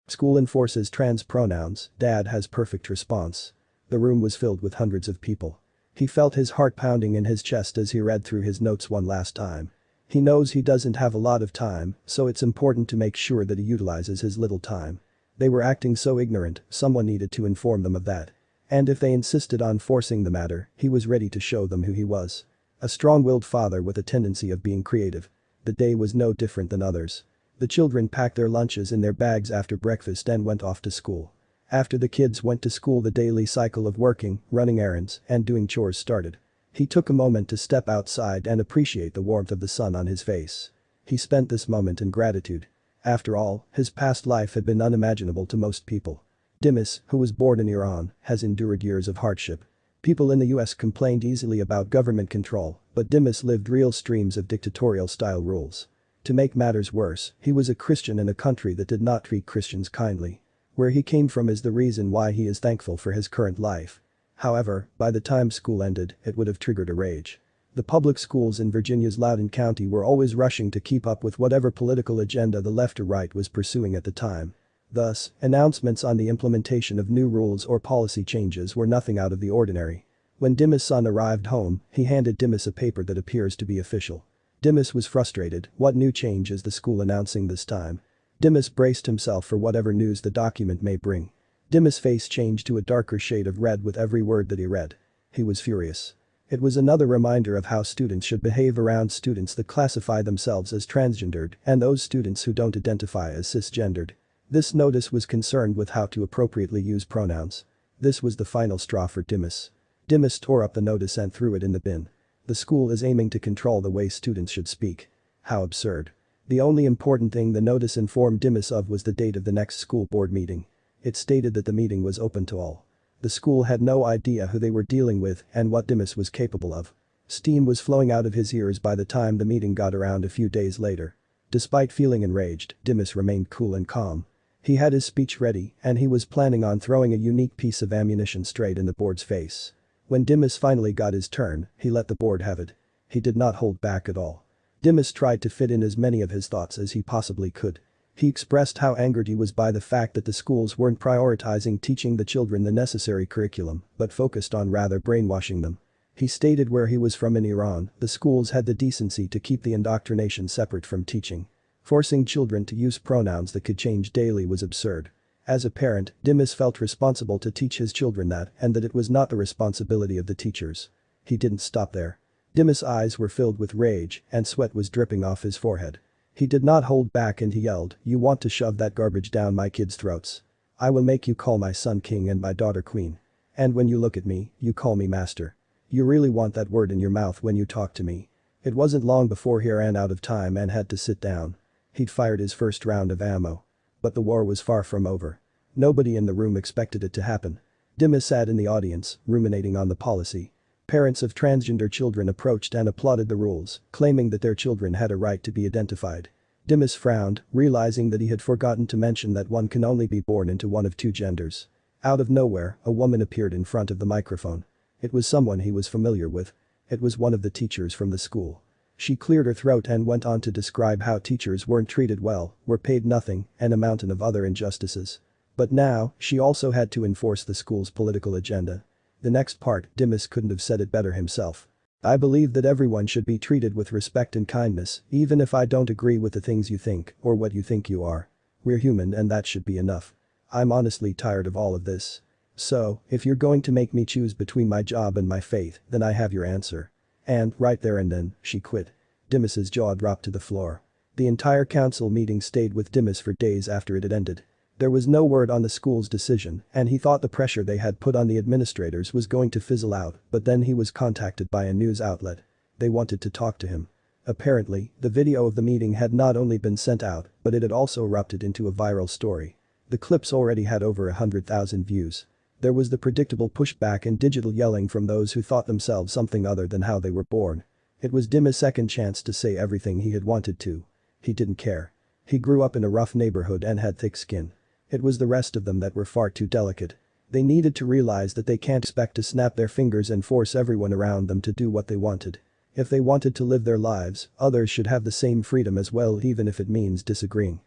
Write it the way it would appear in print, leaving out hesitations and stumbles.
School enforces trans pronouns, dad has perfect response. The room was filled with hundreds of people. He felt his heart pounding in his chest as he read through his notes one last time. He knows he doesn't have a lot of time, so it's important to make sure that he utilizes his little time. They were acting so ignorant, someone needed to inform them of that. And if they insisted on forcing the matter, he was ready to show them who he was. A strong-willed father with a tendency of being creative. The day was no different than others. The children packed their lunches in their bags after breakfast and went off to school. After the kids went to school, the daily cycle of working, running errands, and doing chores started. He took a moment to step outside and appreciate the warmth of the sun on his face. He spent this moment in gratitude. After all, his past life had been unimaginable to most people. Dimas, who was born in Iran, has endured years of hardship. People in the US complained easily about government control, but Dimas lived real streams of dictatorial-style rules. To make matters worse, he was a Christian in a country that did not treat Christians kindly. Where he came from is the reason why he is thankful for his current life. However, by the time school ended, it would have triggered a rage. The public schools in Virginia's Loudoun County were always rushing to keep up with whatever political agenda the left or right was pursuing at the time. Thus, announcements on the implementation of new rules or policy changes were nothing out of the ordinary. When Dimas' son arrived home, he handed Dimas a paper that appears to be official. Dimas was frustrated. What new change is the school announcing this time? Dimas braced himself for whatever news the document may bring. Dimas' face changed to a darker shade of red with every word that he read. He was furious. It was another reminder of how students should behave around students that classify themselves as transgendered and those students who don't identify as cisgendered. This notice was concerned with how to appropriately use pronouns. This was the final straw for Dimas. Dimas tore up the notice and threw it in the bin. The school is aiming to control the way students should speak. How absurd. The only important thing the notice informed Dimas of was the date of the next school board meeting. It stated that the meeting was open to all. The school had no idea who they were dealing with and what Dimas was capable of. Steam was flowing out of his ears by the time the meeting got around a few days later. Despite feeling enraged, Dimas remained cool and calm. He had his speech ready and he was planning on throwing a unique piece of ammunition straight in the board's face. When Dimas finally got his turn, he let the board have it. He did not hold back at all. Dimas tried to fit in as many of his thoughts as he possibly could. He expressed how angered he was by the fact that the schools weren't prioritizing teaching the children the necessary curriculum, but focused on rather brainwashing them. He stated where he was from in Iran, the schools had the decency to keep the indoctrination separate from teaching. Forcing children to use pronouns that could change daily was absurd. As a parent, Dimas felt responsible to teach his children that and that it was not the responsibility of the teachers. He didn't stop there. Dimas' eyes were filled with rage and sweat was dripping off his forehead. He did not hold back and he yelled, "You want to shove that garbage down my kids' throats? I will make you call my son king and my daughter queen. And when you look at me, you call me master. You really want that word in your mouth when you talk to me." It wasn't long before he ran out of time and had to sit down. He'd fired his first round of ammo. But the war was far from over. Nobody in the room expected it to happen. Dimas sat in the audience, ruminating on the policy. Parents of transgender children approached and applauded the rules, claiming that their children had a right to be identified. Dimas frowned, realizing that he had forgotten to mention that one can only be born into one of two genders. Out of nowhere, a woman appeared in front of the microphone. It was someone he was familiar with. It was one of the teachers from the school. She cleared her throat and went on to describe how teachers weren't treated well, were paid nothing, and a mountain of other injustices. But now, she also had to enforce the school's political agenda. The next part, Dimas couldn't have said it better himself. "I believe that everyone should be treated with respect and kindness, even if I don't agree with the things you think or what you think you are. We're human and that should be enough. I'm honestly tired of all of this. So, if you're going to make me choose between my job and my faith, then I have your answer." And, right there and then, she quit. Dimas's jaw dropped to the floor. The entire council meeting stayed with Dimas for days after it had ended. There was no word on the school's decision and he thought the pressure they had put on the administrators was going to fizzle out, but then he was contacted by a news outlet. They wanted to talk to him. Apparently, the video of the meeting had not only been sent out, but it had also erupted into a viral story. The clips already had over 100,000 views. There was the predictable pushback and digital yelling from those who thought themselves something other than how they were born. It was Dimas' second chance to say everything he had wanted to. He didn't care. He grew up in a rough neighborhood and had thick skin. It was the rest of them that were far too delicate. They needed to realize that they can't expect to snap their fingers and force everyone around them to do what they wanted. If they wanted to live their lives, others should have the same freedom as well, even if it means disagreeing.